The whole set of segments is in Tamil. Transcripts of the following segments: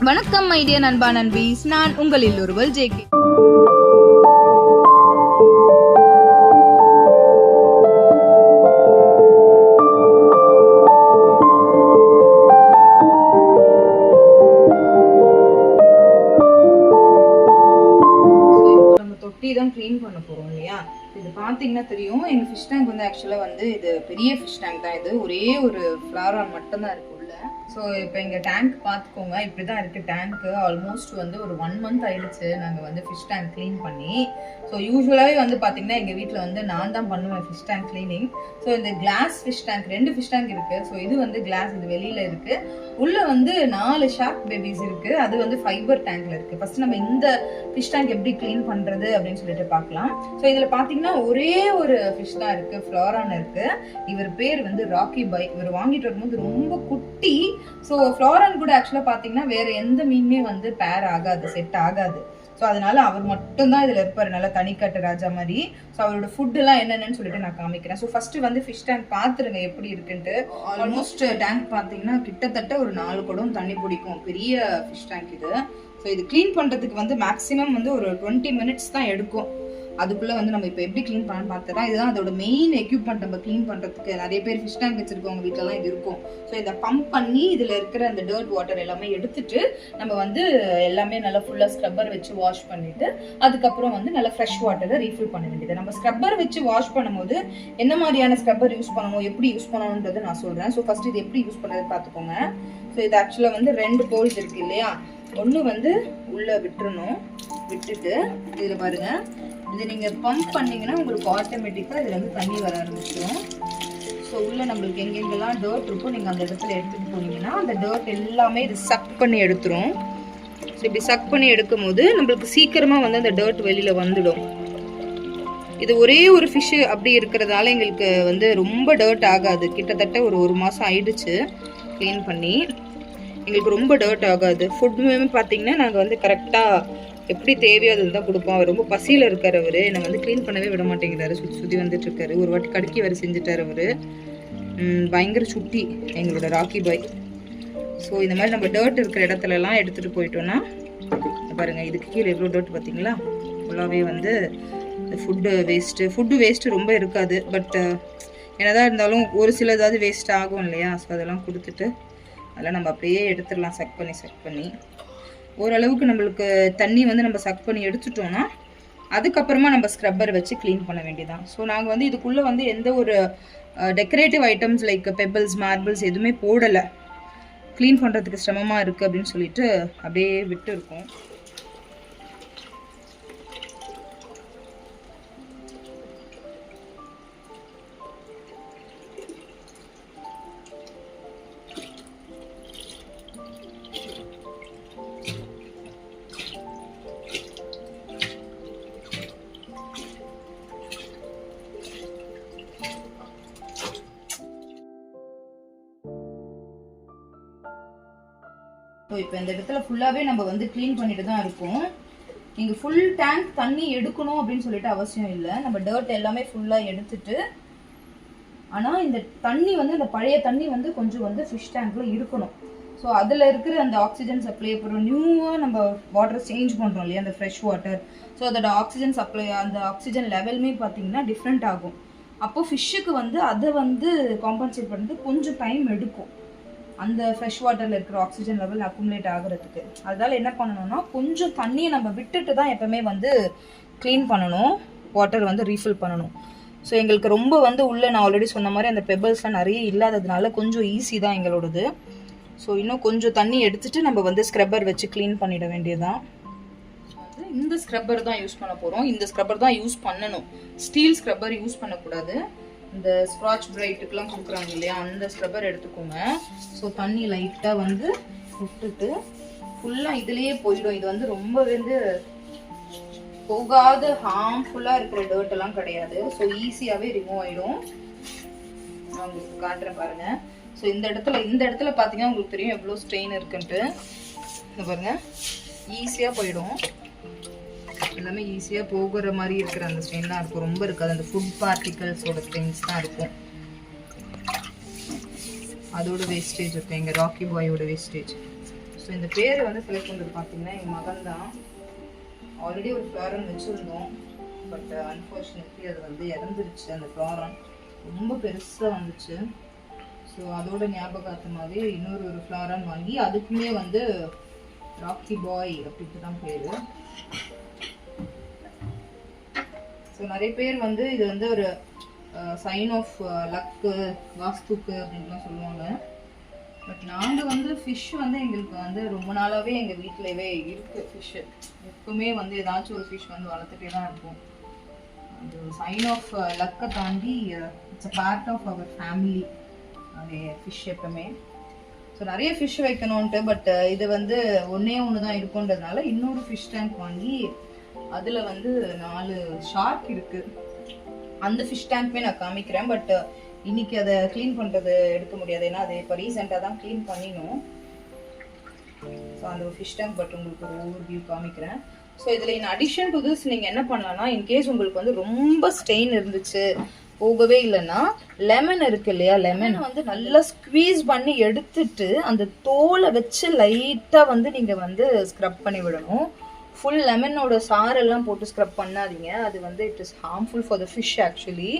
வணக்கம் மைடிய நண்பா நண்பீஸ், நான் உங்களில் ஒருவர் ஜேகே. தொட்டி தான் க்ளீன் பண்ண போறோம் இல்லையா? இது பாத்தீங்கன்னா தெரியும், எங்க ஃபிஷ் டேங்க் வந்து ஆக்சுவலா வந்து இது பெரிய ஃபிஷ் டேங்க் தான். இது ஒரே ஒரு ஃப்ளாரான் மட்டும் தான் இருக்கு உள்ள. ஸோ இப்போ எங்கள் டேங்க் பார்த்துக்கோங்க, இப்படி தான் இருக்குது டேங்க்கு. ஆல்மோஸ்ட் வந்து ஒரு 1 month ஆயிடுச்சு நாங்கள் வந்து ஃபிஷ் டேங்க் க்ளீன் பண்ணி. ஸோ யூஸ்வலாகவே வந்து பார்த்தீங்கன்னா எங்கள் வீட்டில் வந்து நான் தான் பண்ணுவேன் ஃபிஷ் டேங்க் க்ளீனிங். ஸோ இந்த glass fish tank 2 fish tank இருக்குது. ஸோ இது வந்து கிளாஸ், இது வெளியில் இருக்குது. உள்ளே வந்து 4 ஷார்க் பேபிஸ் இருக்குது. அது வந்து ஃபைபர் டேங்க்ல இருக்குது. ஃபர்ஸ்ட் நம்ம இந்த ஃபிஷ் டேங்க் எப்படி க்ளீன் பண்ணுறது அப்படின்னு சொல்லிட்டு பார்க்கலாம். ஸோ இதில் பார்த்தீங்கன்னா ஒரே ஒரு ஃபிஷ் தான் இருக்குது, ஃப்ளாரான் இருக்குது. இவர் பேர் வந்து ராக்கி பாய். இவர் வாங்கிட்டு வரும்போது ரொம்ப குட்டி. ஸோ ஃப்ளாரான் கூட ஆக்சுவலாக பார்த்தீங்கன்னா வேற எந்த மீனுமே வந்து பேர் ஆகாது, செட் ஆகாது. ஸோ அதனால அவர் மட்டும்தான் இதில் இருப்பார், நல்லா தனிக்கட்டு ராஜா மாதிரி. ஸோ அவரோட ஃபுட்டுலாம் என்னென்னு சொல்லிட்டு நான் காமிக்கிறேன். ஸோ ஃபர்ஸ்ட் வந்து ஃபிஷ் டேங்க் பார்த்துருங்க எப்படி இருக்குன்ட்டு. ஆல்மோஸ்ட் டேங்க் பார்த்தீங்கன்னா கிட்டத்தட்ட ஒரு 4 குடம் தண்ணி பிடிக்கும், பெரிய ஃபிஷ் டேங்க் இது. ஸோ இது க்ளீன் பண்ணுறதுக்கு வந்து மேக்ஸிமம் வந்து ஒரு 20 minutes தான் எடுக்கும். அதுக்குள்ளே வந்து நம்ம இப்போ எப்படி க்ளீன் பண்ண பார்த்துட்டா, இதுதான் அதோட மெயின் எக்யூப்மெண்ட். நம்ம க்ளீன் பண்ணுறதுக்கு நிறைய பேர் ஃபிஷ் டேங்க் வச்சிருக்கவங்க வீட்டிலலாம் இது இருக்கும். ஸோ இதை பம்ப் பண்ணி இதில் இருக்கிற அந்த டர்ட் வாட்டர் எல்லாமே எடுத்துட்டு நம்ம வந்து எல்லாமே நல்லா ஃபுல்லாக ஸ்க்ரப்பர் வச்சு வாஷ் பண்ணிட்டு அதுக்கப்புறம் வந்து நல்லா ஃப்ரெஷ் வாட்டரை ரீஃபில் பண்ண வேண்டியது. நம்ம ஸ்க்ரப்பர் வச்சு வாஷ் பண்ணும்போது என்ன மாதிரியான ஸ்க்ரப்பர் யூஸ் பண்ணணும், எப்படி யூஸ் பண்ணணுன்றது நான் சொல்கிறேன். ஸோ ஃபர்ஸ்ட் இது எப்படி யூஸ் பண்ணுறது பார்த்துக்கோங்க. ஸோ இது ஆக்சுவலாக வந்து 2 போல்ஸ் இருக்குது இல்லையா? ஒன்று வந்து உள்ளே விட்டுறணும், விட்டுட்டு இதில் பாருங்கள், இதை நீங்கள் பம்ப் பண்ணிங்கன்னா உங்களுக்கு ஆட்டோமேட்டிக்காக இதில் வந்து தண்ணி வர ஆரம்பிச்சிடும். ஸோ உள்ளே நம்மளுக்கு எங்கெங்கெல்லாம் டர்ட் இருக்கும் நீங்கள் அந்த இடத்துல எடுத்துகிட்டு போனீங்கன்னா அந்த டர்ட் எல்லாமே இது சக் பண்ணி எடுத்துரும். ஸோ இப்படி சக் பண்ணி எடுக்கும் போது நம்மளுக்கு சீக்கிரமாக வந்து அந்த டர்ட் வெளியில் வந்துடும். இது ஒரே ஒரு ஃபிஷ்ஷு அப்படி இருக்கிறதால எங்களுக்கு வந்து ரொம்ப டர்ட் ஆகாது. கிட்டத்தட்ட ஒரு 1 மாதம் ஆயிடுச்சு க்ளீன் பண்ணி. எங்களுக்கு ரொம்ப டர்ட் ஆகாது. ஃபுட்டுமே பார்த்தீங்கன்னா நாங்கள் வந்து கரெக்டாக எப்படி தேவையோ அதில் தான் கொடுப்போம். அவர் ரொம்ப பசியில் இருக்கார். அவர் என்னை வந்து க்ளீன் பண்ணவே விட மாட்டேங்கிறாரு, சுற்றி வந்துட்டு இருக்காரு. ஒரு வாட்டி கடுக்கி வேறு செஞ்சுட்டார் அவர். பயங்கர சுட்டி எங்களோட ராக்கி பாய். ஸோ இந்த மாதிரி நம்ம டர்ட் இருக்கிற இடத்துலலாம் எடுத்துகிட்டு போயிட்டோன்னா பாருங்கள், இதுக்கு கீழே எவ்வளோ டர்ட் பார்த்தீங்களா? ஃபுல்லாகவே வந்து இந்த ஃபுட்டு வேஸ்ட்டு ரொம்ப இருக்காது. பட் என்னதான் இருந்தாலும் ஒரு சில ஏதாவது வேஸ்ட் ஆகும் இல்லையா? ஸோ அதெல்லாம் கொடுத்துட்டு அதெல்லாம் நம்ம அப்படியே எடுத்துடலாம், சக் பண்ணி. ஓரளவுக்கு நம்மளுக்கு தண்ணி வந்து நம்ம சக் பண்ணி எடுத்துட்டோம்னா அதுக்கப்புறமா நம்ம ஸ்க்ரப்பர் வச்சு க்ளீன் பண்ண வேண்டியதான். ஸோ நாங்கள் வந்து இதுக்குள்ளே வந்து எந்த ஒரு decorative items like pebbles, marbles எதுவுமே போடலை. க்ளீன் பண்ணுறதுக்கு சிரமமாக இருக்குது அப்படின்னு சொல்லிட்டு அப்படியே விட்டு இருக்கோம். ஸோ இப்போ இந்த இடத்துல ஃபுல்லாகவே நம்ம வந்து க்ளீன் பண்ணிட்டு தான் இருக்கோம். நீங்கள் ஃபுல் டேங்க் தண்ணி எடுக்கணும் அப்படின்னு சொல்லிட்டு அவசியம் இல்லை. நம்ம டர்ட் எல்லாமே ஃபுல்லாக எடுத்துட்டு, ஆனால் இந்த தண்ணி வந்து இந்த பழைய தண்ணி வந்து கொஞ்சம் வந்து ஃபிஷ் டேங்க்கில் இருக்கணும். ஸோ அதில் இருக்கிற அந்த ஆக்சிஜன் சப்ளை, அப்புறம் நியூவாக நம்ம வாட்டர் சேஞ்ச் பண்ணுறோம் இல்லையா, அந்த ஃப்ரெஷ் வாட்டர். ஸோ அதோட ஆக்சிஜன் சப்ளை, அந்த ஆக்சிஜன் லெவலுமே பார்த்தீங்கன்னா டிஃப்ரெண்ட் ஆகும். அப்போது ஃபிஷ்ஷுக்கு வந்து அதை வந்து காம்பன்சேட் பண்ணுறது கொஞ்சம் டைம் எடுக்கும், அந்த ஃப்ரெஷ் வாட்டரில் இருக்கிற ஆக்சிஜன் லெவல் அக்குமுலேட் ஆகிறதுக்கு. அதனால் என்ன பண்ணணும்னா கொஞ்சம் தண்ணியை நம்ம விட்டுட்டு தான் எப்போவுமே வந்து க்ளீன் பண்ணணும், வாட்டர் வந்து ரீஃபில் பண்ணணும். ஸோ எங்களுக்கு ரொம்ப வந்து உள்ளே நான் ஆல்ரெடி சொன்ன மாதிரி அந்த பெபிள்ஸ்லாம் நிறைய இல்லாததுனால கொஞ்சம் ஈஸி தான் எங்களோடது. ஸோ இன்னும் கொஞ்சம் தண்ணி எடுத்துகிட்டு நம்ம வந்து ஸ்க்ரப்பர் வச்சு க்ளீன் பண்ணிட வேண்டியதுதான். இந்த ஸ்க்ரப்பர் தான் யூஸ் பண்ண போகிறோம். இந்த ஸ்க்ரப்பர் தான் யூஸ் பண்ணணும், ஸ்டீல் ஸ்க்ரப்பர் யூஸ் பண்ணக்கூடாது. இந்த ஸ்க்ராட்ச் பிரைட்டுக்கெலாம் கொடுக்குறாங்க இல்லையா, அந்த ஸ்க்ரப்பர் எடுத்துக்கோங்க. ஸோ தண்ணி லைட்டாக வந்து விட்டுட்டு ஃபுல்லாக இதுலேயே போயிடும். இது வந்து ரொம்ப வந்து போகாத ஹார்ம்ஃபுல்லாக இருக்கிற டர்ட் எல்லாம் கிடையாது. ஸோ ஈஸியாகவே ரிமூவ் ஆகிடும். நான் உங்களுக்கு காட்டுறேன் பாருங்கள். ஸோ இந்த இடத்துல பார்த்தீங்கன்னா உங்களுக்கு தெரியும் எவ்வளோ ஸ்ட்ரெயின் இருக்குன்ட்டு. இந்த பாருங்கள், ஈஸியாக போயிடும். எல்லாமே ஈஸியாக போகிற மாதிரி இருக்கிற அந்த ஸ்ட்ரெயின் தான் இருக்கும், ரொம்ப இருக்காது. அந்த ஃபுட் பார்ட்டிகல்ஸோட ஸ்ட்ரெயின்ஸ் தான் இருக்கும். அதோட வேஸ்டேஜ் இருக்கும், எங்கள் ராக்கி பாயோட வேஸ்டேஜ். ஸோ இந்த பேர் வந்து செலக்ட் பண்ணுறது பார்த்தீங்கன்னா எங்கள் மகன் தான். ஆல்ரெடி ஒரு ஃப்ளாரன் வச்சுருந்தோம், பட் அன்ஃபார்ச்சுனேட்லி அது வந்து இறந்துருச்சு. அந்த ஃப்ளாரன் ரொம்ப பெருசாக வந்துச்சு. ஸோ அதோட ஞாபகார்த்த மாதிரி இன்னொரு ஃப்ளாரன் வாங்கி அதுக்குமே வந்து ராக்கி பாய் அப்படின்ட்டு தான் பேர். ஸோ நிறைய பேர் வந்து இது வந்து ஒரு சைன் ஆஃப் லக்கு, வாஸ்துக்கு அப்படின்லாம் சொல்லுவாங்க. பட் நாங்கள் வந்து ஃபிஷ் வந்து எங்களுக்கு வந்து ரொம்ப நாளாகவே எங்கள் வீட்டிலவே இருக்குது. ஃபிஷ்ஷு எப்பவுமே வந்து ஏதாச்சும் ஒரு ஃபிஷ் வந்து வளர்த்துட்டே தான் இருக்கும். அது சைன் ஆஃப் லக்கை தாண்டி it's a part of our family அதே ஃபிஷ் எப்பவுமே. ஸோ நிறைய ஃபிஷ் வைக்கணுன்ட்டு, பட் இது வந்து ஒன்று தான் இருக்குன்றதுனால இன்னொரு ஃபிஷ் டேங்க் வாங்கி அதில் வந்து 4 ஷார்க் இருக்குது. அந்த ஃபிஷ் டேங்க்மே நான் காமிக்கிறேன். பட் இன்னைக்கு அதை க்ளீன் பண்ணுறது எடுக்க முடியாது, ஏன்னா அது இப்போ ரீசெண்டாக தான் க்ளீன் பண்ணினோம். ஸோ அந்த ஃபிஷ் டேங்க் பட் உங்களுக்கு ஒரு ஓவர் வியூ காமிக்கிறேன். ஸோ இதில் இன் அடிஷன் டு திஸ் நீங்கள் என்ன பண்ணலாம்னா, இன்கேஸ் உங்களுக்கு வந்து ரொம்ப ஸ்டெயின் இருந்துச்சு, போகவே இல்லைன்னா லெமன் இருக்கு இல்லையா, லெமனை வந்து நல்லா ஸ்க்வீஸ் பண்ணி எடுத்துட்டு அந்த தோலை வச்சு லைட்டாக வந்து நீங்கள் வந்து ஸ்க்ரப் பண்ணி விடணும். ஃபுல் லெமனோட சாரெல்லாம் போட்டு ஸ்க்ரப் பண்ணாதீங்க, அது வந்து it is harmful for the fish actually.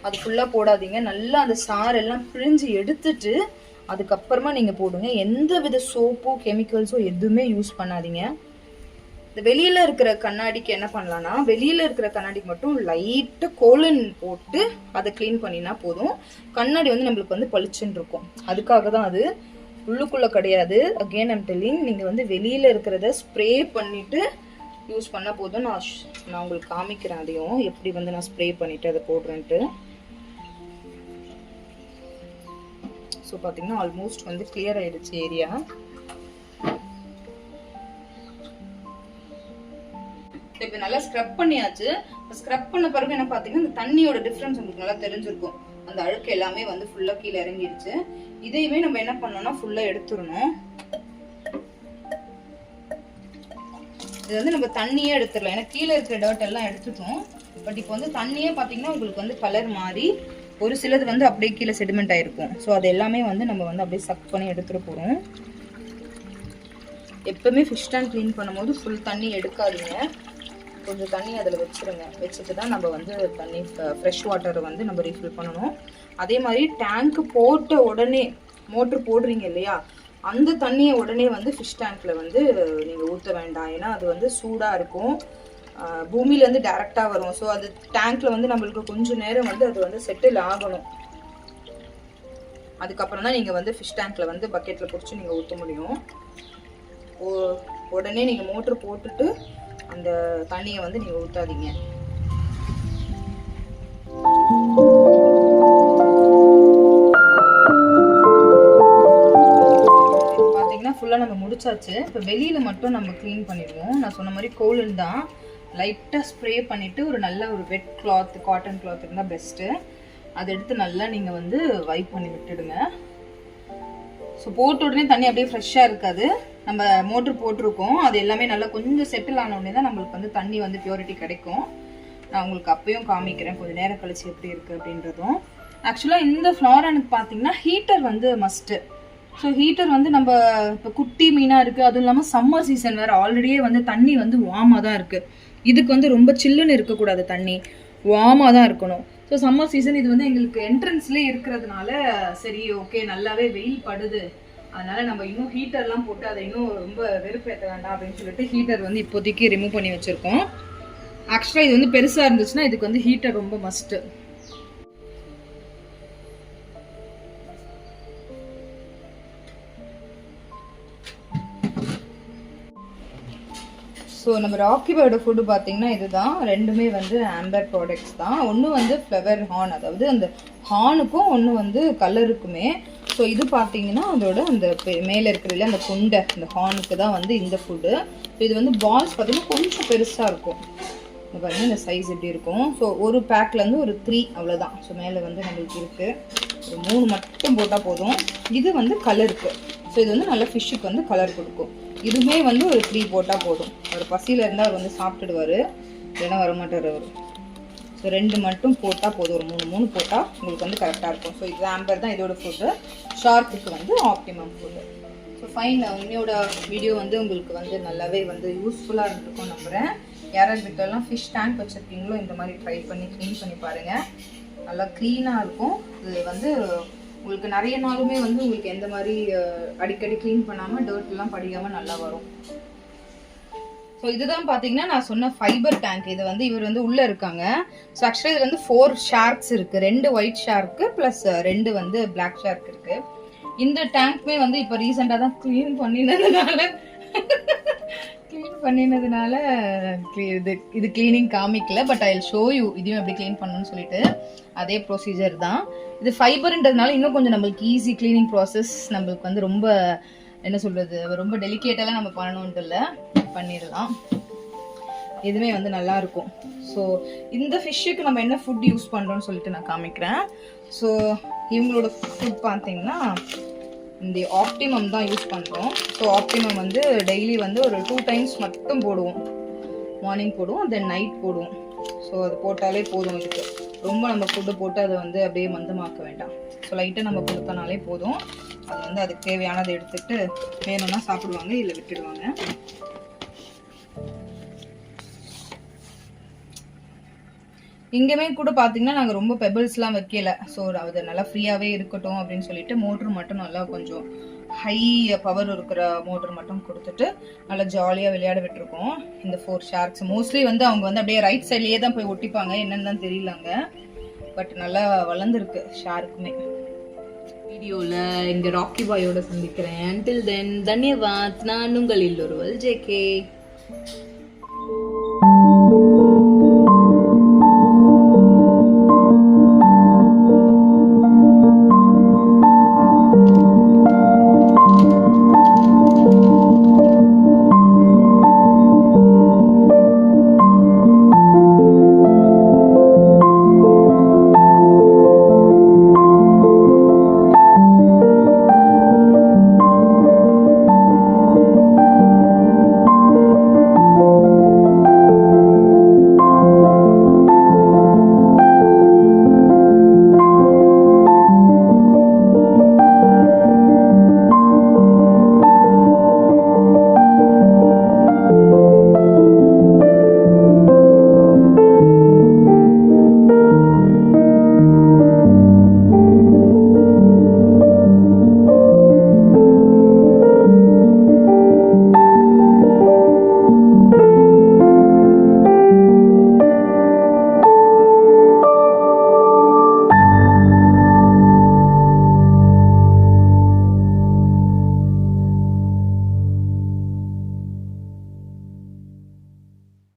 அது ஃபுல்லாக போடாதீங்க, நல்லா அந்த சாரெல்லாம் பிழிஞ்சு எடுத்துட்டு அதுக்கப்புறமா நீங்கள் போடுங்க. எந்த வித சோப்போ கெமிக்கல்ஸோ எதுவுமே யூஸ் பண்ணாதீங்க. இந்த வெளியில் இருக்கிற கண்ணாடிக்கு என்ன பண்ணலான்னா, வெளியில் இருக்கிற கண்ணாடிக்கு மட்டும் லைட்டாக கோலன் போட்டு அதை க்ளீன் பண்ணினா போதும். கண்ணாடி வந்து நம்மளுக்கு வந்து பளிச்சுன்னு இருக்கும், அதுக்காக தான் அது, உள்ளுக்குள்ளே கிடையாது. அகெயின் ஐம் டெல்லிங், நீங்கள் வந்து வெளியில் இருக்கிறத ஸ்ப்ரே பண்ணிவிட்டு யூஸ் பண்ணால் போதும். நான் உங்களுக்கு காமிக்கிறேன் அதையும் எப்படி வந்து நான் ஸ்ப்ரே பண்ணிவிட்டு அதை போடுறேன்ட்டு. ஸோ பார்த்தீங்கன்னா ஆல்மோஸ்ட் வந்து கிளியர் ஆயிடுச்சு ஏரியா. இப்போ நல்லா ஸ்க்ரப் பண்ணியாச்சு. ஸ்க்ரப் பண்ண பிறகு என்ன பார்த்தீங்கன்னா, இந்த தண்ணியோட டிஃப்ரென்ஸ் உங்களுக்கு நல்லா தெரிஞ்சிருக்கும். அந்த அழுக்கு எல்லாமே வந்து ஃபுல்லாக கீழே இறங்கிடுச்சு. இதையுமே நம்ம என்ன பண்ணோம்னா ஃபுல்லாக எடுத்துடணும். இது வந்து நம்ம தண்ணியே எடுத்துடலாம், ஏன்னா கீழே இருக்கிற டர்ட் எல்லாம் எடுத்துட்டோம். பட் இப்போ வந்து தண்ணியே பார்த்தீங்கன்னா உங்களுக்கு வந்து கலர் மாறி ஒரு சிலது வந்து அப்படியே கீழே செடிமெண்ட் ஆயிருக்கும். ஸோ அது எல்லாமே வந்து நம்ம வந்து அப்படியே சக் பண்ணி எடுத்துட போகிறோம். எப்பவுமே ஃபிஷ் டேங்க் க்ளீன் பண்ணும்போது ஃபுல் தண்ணி எடுக்காதீங்க, கொஞ்சம் தண்ணி அதில் வச்சுருங்க. வச்சுட்டு தான் நம்ம வந்து தண்ணி ஃப்ரெஷ் வாட்டரை வந்து நம்ம ரீஃபில் பண்ணணும். அதே மாதிரி டேங்க்கு போட்ட உடனே மோட்ரு போடுறீங்க இல்லையா, அந்த தண்ணியை உடனே வந்து ஃபிஷ் டேங்க்கில் வந்து நீங்கள் ஊற்ற வேண்டாம், ஏன்னா அது வந்து சூடாக இருக்கும், பூமியிலேருந்து டைரெக்டாக வரும். ஸோ அது டேங்க்கில் வந்து நம்மளுக்கு கொஞ்சம் நேரம் வந்து அது வந்து செட்டில் ஆகணும். அதுக்கப்புறம் தான் நீங்கள் வந்து ஃபிஷ் டேங்க்கில் வந்து பக்கெட்டில் பிடிச்சி நீங்கள் ஊற்ற முடியும். உடனே நீங்கள் மோட்ரு போட்டுட்டு அந்த தண்ணியை வந்து நீங்கள் ஊற்றாதீங்க. பார்த்தீங்கன்னா ஃபுல்லாக நம்ம முடிச்சாச்சு. இப்போ வெளியில் மட்டும் நம்ம க்ளீன் பண்ணிடுவோம். நான் சொன்ன மாதிரி கோலன் தான், லைட்டாக ஸ்ப்ரே பண்ணிவிட்டு ஒரு நல்ல ஒரு வெட் கிளாத், காட்டன் கிளாத் இருந்தால் பெஸ்ட்டு. அதை எடுத்து நல்லா நீங்கள் வந்து வைப் பண்ணி விட்டுடுங்க. ஸோ போட்ட உடனே தண்ணி அப்படியே ஃப்ரெஷ்ஷாக இருக்காது, நம்ம மோட்ரு போட்டிருக்கோம், அது எல்லாமே நல்லா கொஞ்சம் செட்டில் ஆன உடனே தான் நம்மளுக்கு வந்து தண்ணி வந்து பியூரிட்டி கிடைக்கும். நான் உங்களுக்கு அப்பயும் காமிக்கிறேன் கொஞ்சம் நேரம் கழிச்சு எப்படி இருக்குது அப்படின்றதும். ஆக்சுவலாக இந்த ஃப்ளாரனுக்கு பார்த்தீங்கன்னா ஹீட்டர் வந்து மஸ்ட்டு. ஸோ ஹீட்டர் வந்து நம்ம இப்போ குட்டி மீனாக இருக்குது, அதுவும் இல்லாமல் சம்மர் சீசன் வேறு, ஆல்ரெடியே வந்து தண்ணி வந்து வார்மாக தான் இருக்குது. இதுக்கு வந்து ரொம்ப சில்லுன்னு இருக்கக்கூடாது, தண்ணி வார்மாக தான் இருக்கணும். ஸோ சம்மர் சீசன் இது வந்து எங்களுக்கு என்ட்ரன்ஸ்லேயே இருக்கிறதுனால சரி ஓகே நல்லாவே வெயில் படுது, அதனால் நம்ம இன்னும் ஹீட்டர்லாம் போட்டு அதை இன்னும் ரொம்ப வெறுப்பேற்ற வேண்டாம் அப்படின்னு சொல்லிட்டு ஹீட்டர் வந்து இப்போதைக்கு ரிமூவ் பண்ணி வச்சுருக்கோம். ஆக்சுவலாக இது வந்து பெருசாக இருந்துச்சுன்னா இதுக்கு வந்து ஹீட்டர் ரொம்ப மஸ்ட்டு. ஸோ நம்ம ராக்கி பேர்டோட ஃபுட்டு பார்த்தீங்கன்னா இதுதான், ரெண்டுமே வந்து ஆம்பர் ப்ராடக்ட்ஸ் தான். ஒன்று வந்து ஃப்ளவர் ஹார்ன், அதாவது அந்த ஹார்னுக்கும் ஒன்று வந்து கலருக்குமே. ஸோ இது பார்த்தீங்கன்னா அதோட அந்த மேலே இருக்கிற இல்லை அந்த குண்டை, அந்த ஹார்னுக்கு தான் வந்து இந்த ஃபுட்டு. ஸோ இது வந்து பால்ஸ் பார்த்தீங்கன்னா கொஞ்சம் பெருசாக இருக்கும், இந்த பாருங்கள் இந்த சைஸ் எப்படி இருக்கும். ஸோ ஒரு பேக்லேருந்து ஒரு 3 அவ்வளோதான். ஸோ மேலே வந்து நம்மளுக்கு இருக்குது, ஒரு 3 மட்டும் போட்டால் போதும். இது வந்து கலருக்கு, ஸோ இது வந்து நல்ல ஃபிஷ்ஷுக்கு வந்து கலர் கொடுக்கும். இதுவுமே வந்து ஒரு 3 போட்டால் போதும். ஒரு பசியில் இருந்தால் அவர் வந்து சாப்பிட்டுடுவார், இல்லைன்னா வரமாட்டார் அவர். ஸோ 2 மட்டும் போட்டால் போதும், ஒரு 3 போட்டால் உங்களுக்கு வந்து கரெக்டாக இருக்கும். ஸோ இது ஆம்பர் தான் இதோட ஃபுட்டு. ஷார்க்குக்கு வந்து ஆப்டிமம் ஃபுட்டு. So fine. இன்னையோட வீடியோ வந்து உங்களுக்கு வந்து நல்லாவே வந்து யூஸ்ஃபுல்லாக இருந்திருக்கும் நம்புகிறேன். யாராவது வீட்டிலலாம் ஃபிஷ் டேங்க் வச்சுருக்கீங்களோ இந்த மாதிரி ட்ரை பண்ணி க்ளீன் பண்ணி பாருங்கள். நல்லா க்ளீனாக இருக்கும். இது வந்து உங்களுக்கு நிறைய நாளுமே வந்து உங்களுக்கு எந்த மாதிரி அடிக்கடி க்ளீன் பண்ணாமல் டர்ட்லாம் படிக்காமல் நல்லா வரும். ஸோ இதுதான் பார்த்தீங்கன்னா நான் சொன்ன ஃபைபர் டேங்க். இது வந்து இவர் வந்து உள்ளே இருக்காங்க. ஸோ ஆக்சுவலாக இதில் வந்து 4 ஷார்க்ஸ் இருக்குது. 2 ஒயிட் ஷார்க்கு ப்ளஸ் 2 வந்து பிளாக் ஷார்க் இருக்குது. இந்த டேங்க்மே வந்து இப்போ ரீசெண்டாக தான் க்ளீன் பண்ணினதுனால இது க்ளீனிங் காமிக்கல. But I will show you இதையும் எப்படி க்ளீன் பண்ணணும்னு சொல்லிட்டு. அதே ப்ரொசீஜர் தான். இது ஃபைபர்ன்றதுனால இன்னும் கொஞ்சம் நம்மளுக்கு ஈஸி க்ளீனிங் ப்ராசஸ். நம்மளுக்கு வந்து ரொம்ப என்ன சொல்றது, ரொம்ப டெலிகேட்டெல்லாம் நம்ம பண்ணணும்ட்டு இல்லை, பண்ணிடலாம். இதுவுமே வந்து நல்லா இருக்கும். ஸோ இந்த ஃபிஷ்ஷுக்கு நம்ம என்ன ஃபுட் யூஸ் பண்ணுறோம்னு சொல்லிட்டு நான் காமிக்கிறேன். ஸோ இவங்களோட ஃபுட் பார்த்தீங்கன்னா இந்த ஆப்டிமம் தான் யூஸ் பண்ணுறோம். ஸோ ஆப்டிமம் வந்து டெய்லி வந்து ஒரு 2 டைம்ஸ் மட்டும் போடுவோம். மார்னிங் போடுவோம், தென் நைட் போடுவோம். ஸோ அது போட்டாலே போதும். இதுக்கு ரொம்ப நம்ம ஃபுட்டு போட்டு அதை வந்து அப்படியே மந்தமாக்க வேண்டாம். ஸோ லைட்டாக நம்ம கொடுத்தனாலே போதும். அது வந்து அதுக்கு தேவையானதை எடுத்துட்டு வேணும்னா சாப்பிடுவாங்க, இல்லை விட்டுடுவாங்க. இங்கேயுமே கூட பார்த்தீங்கன்னா நாங்கள் ரொம்ப பெபிள்ஸ்லாம் வைக்கல. ஸோ அது நல்லா ஃப்ரீயாகவே இருக்கட்டும் அப்படின்னு சொல்லிட்டு மோட்ரு மட்டும் நல்லா கொஞ்சம் ஹை பவர் இருக்கிற மோட்டர் மட்டும் கொடுத்துட்டு நல்லா ஜாலியாக விளையாட விட்டுருக்கோம். இந்த 4 ஷார்க்ஸ் மோஸ்ட்லி வந்து அவங்க வந்து அப்படியே ரைட் சைட்லேயே தான் போய் ஒட்டிப்பாங்க, என்னன்னு தான் தெரியலங்க. பட் நல்லா வளர்ந்துருக்கு ஷார்க்குமே. வீடியோவில் இங்கே ராக்கி பாயோட சந்திக்கிறேன். until then தன்யவாத். நான் உங்கள் இல்லொருவல் JK.